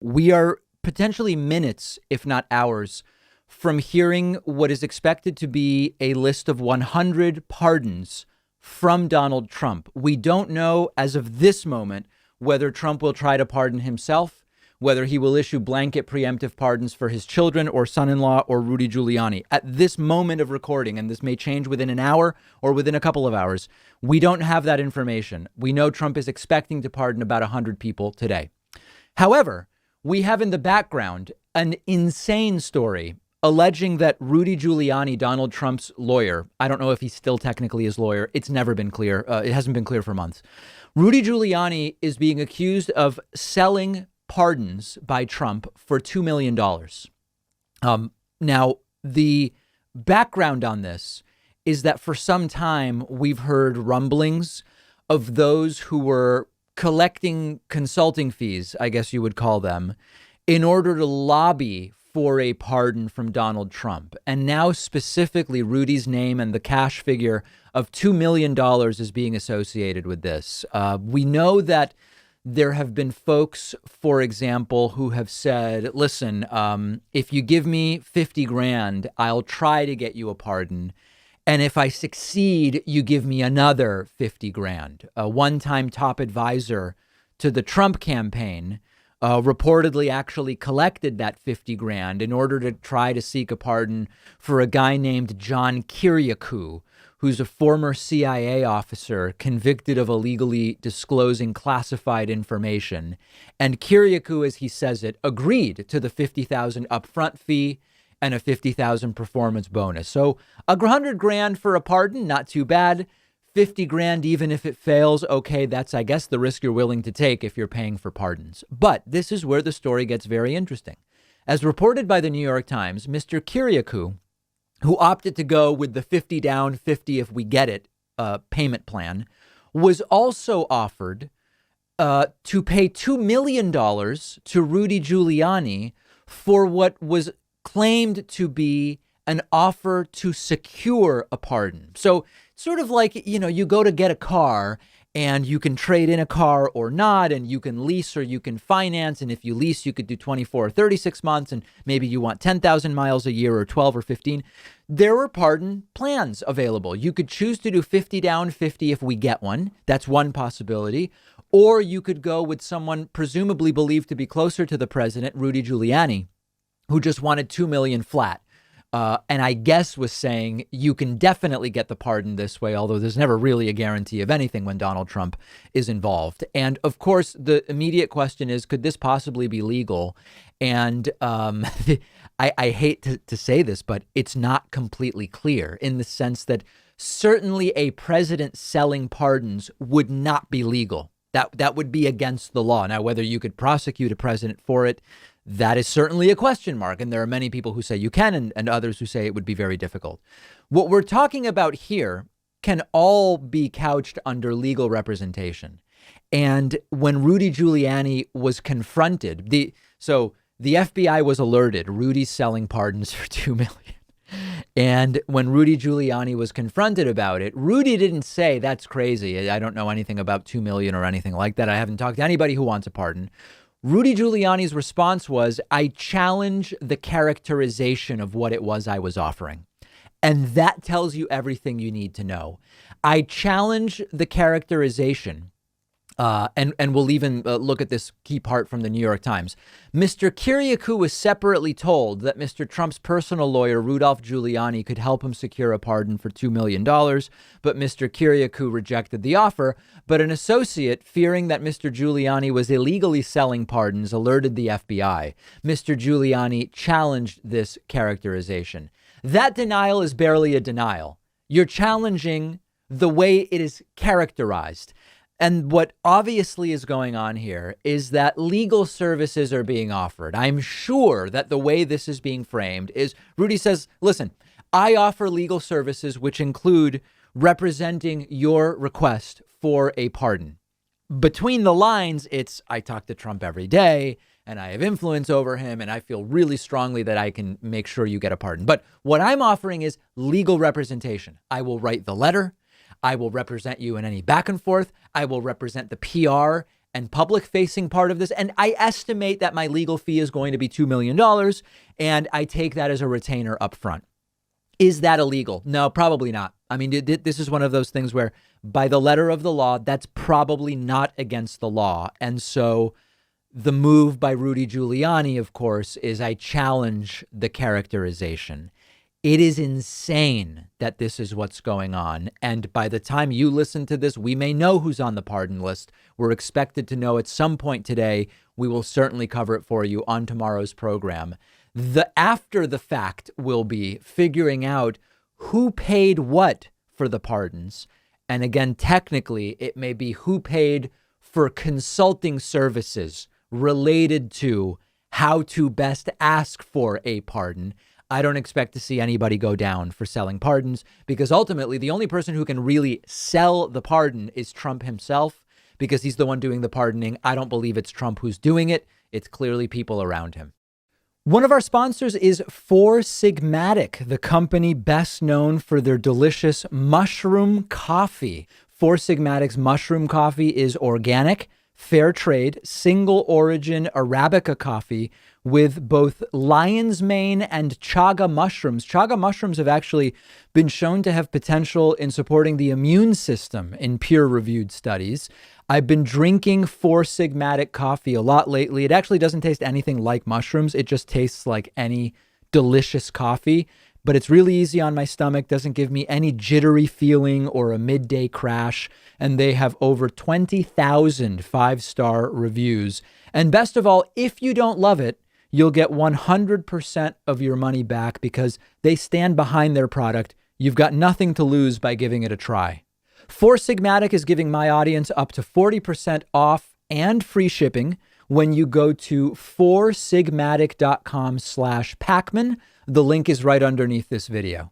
We are potentially minutes, if not hours, from hearing what is expected to be a list of 100 pardons from Donald Trump. We don't know as of this moment whether Trump will try to pardon himself, whether he will issue blanket preemptive pardons for his children or son-in-law or Rudy Giuliani. At this moment of recording, and this may change within an hour or within a couple of hours, we don't have that information. We know Trump is expecting to pardon about 100 people today. However, we have in the background an insane story alleging that Rudy Giuliani, Donald Trump's lawyer, I don't know if he's still technically his lawyer. It's never been clear. It hasn't been clear for months. Rudy Giuliani is being accused of selling pardons by Trump for $2 million. Now, the background on this is that for some time we've heard rumblings of those who were collecting consulting fees, I guess you would call them, in order to lobby for a pardon from Donald Trump. And now specifically Rudy's name and the cash figure of $2 million is being associated with this. We know that there have been folks, for example, who have said, listen, if you give me 50 grand, I'll try to get you a pardon. And if I succeed, you give me another 50 grand. A one-time top advisor to the Trump campaign reportedly actually collected that 50 grand in order to try to seek a pardon for a guy named John Kiriakou, who's a former CIA officer convicted of illegally disclosing classified information. And Kiriakou, as he says it, agreed to the $50,000 upfront fee and a $50,000 performance bonus. So 100 grand for a pardon, not too bad. 50 grand, even if it fails, okay, that's, I guess, the risk you're willing to take if you're paying for pardons. But this is where the story gets very interesting. As reported by the New York Times, Mr. Kiriakou, who opted to go with the 50 down, 50 if we get it payment plan, was also offered to pay $2 million to Rudy Giuliani for what was claimed to be an offer to secure a pardon. So sort of like, you go to get a car and you can trade in a car or not, and you can lease or you can finance. And if you lease, you could do 24 or 36 months, and maybe you want 10,000 miles a year or 12 or 15. There were pardon plans available. You could choose to do 50 down, 50 if we get one. That's one possibility. Or you could go with someone presumably believed to be closer to the president, Rudy Giuliani, who just wanted 2 million flat. And I guess was saying you can definitely get the pardon this way, although there's never really a guarantee of anything when Donald Trump is involved. And of course, the immediate question is, could this possibly be legal? And I hate to say this, but it's not completely clear in the sense that certainly a president selling pardons would not be legal. That would be against the law. Now, whether you could prosecute a president for it, that is certainly a question mark. And there are many people who say you can and others who say it would be very difficult. What we're talking about here can all be couched under legal representation. And when Rudy Giuliani was confronted, the FBI was alerted Rudy's selling pardons for $2 million. And when Rudy Giuliani was confronted about it, Rudy didn't say that's crazy. I don't know anything about 2 million or anything like that. I haven't talked to anybody who wants a pardon. Rudy Giuliani's response was, I challenge the characterization of what it was I was offering. And that tells you everything you need to know. I challenge the characterization. And we'll even look at this key part from the New York Times. Mr. Kiriakou was separately told that Mr. Trump's personal lawyer, Rudolph Giuliani, could help him secure a pardon for $2 million. But Mr. Kiriakou rejected the offer. But an associate, fearing that Mr. Giuliani was illegally selling pardons, alerted the FBI. Mr. Giuliani challenged this characterization. That denial is barely a denial. You're challenging the way it is characterized. And what obviously is going on here is that legal services are being offered. I'm sure that the way this is being framed is Rudy says, listen, I offer legal services which include representing your request for a pardon. Between the lines, it's I talk to Trump every day and I have influence over him and I feel really strongly that I can make sure you get a pardon. But what I'm offering is legal representation. I will write the letter. I will represent you in any back and forth. I will represent the PR and public facing part of this. And I estimate that my legal fee is going to be $2 million, and I take that as a retainer up front. Is that illegal? No, probably not. I mean, this is one of those things where by the letter of the law, that's probably not against the law. And so the move by Rudy Giuliani, of course, is I challenge the characterization. It is insane that this is what's going on. And by the time you listen to this, we may know who's on the pardon list. We're expected to know at some point today. We will certainly cover it for you on tomorrow's program. The after the fact will be figuring out who paid what for the pardons. And again, technically, it may be who paid for consulting services related to how to best ask for a pardon. I don't expect to see anybody go down for selling pardons, because ultimately the only person who can really sell the pardon is Trump himself, because he's the one doing the pardoning. I don't believe it's Trump who's doing it. It's clearly people around him. One of our sponsors is Four Sigmatic, the company best known for their delicious mushroom coffee. Four Sigmatic's mushroom coffee is organic, fair trade, single origin Arabica coffee with both lion's mane and chaga mushrooms. Chaga mushrooms have actually been shown to have potential in supporting the immune system in peer-reviewed studies. I've been drinking Four Sigmatic coffee a lot lately. It actually doesn't taste anything like mushrooms. It just tastes like any delicious coffee, but it's really easy on my stomach, doesn't give me any jittery feeling or a midday crash. And they have over 20,000 five-star reviews. And best of all, if you don't love it, you'll get 100% of your money back because they stand behind their product. You've got nothing to lose by giving it a try. Four Sigmatic is giving my audience up to 40% off and free shipping when you go to foursigmatic.com/Pakman. The link is right underneath this video.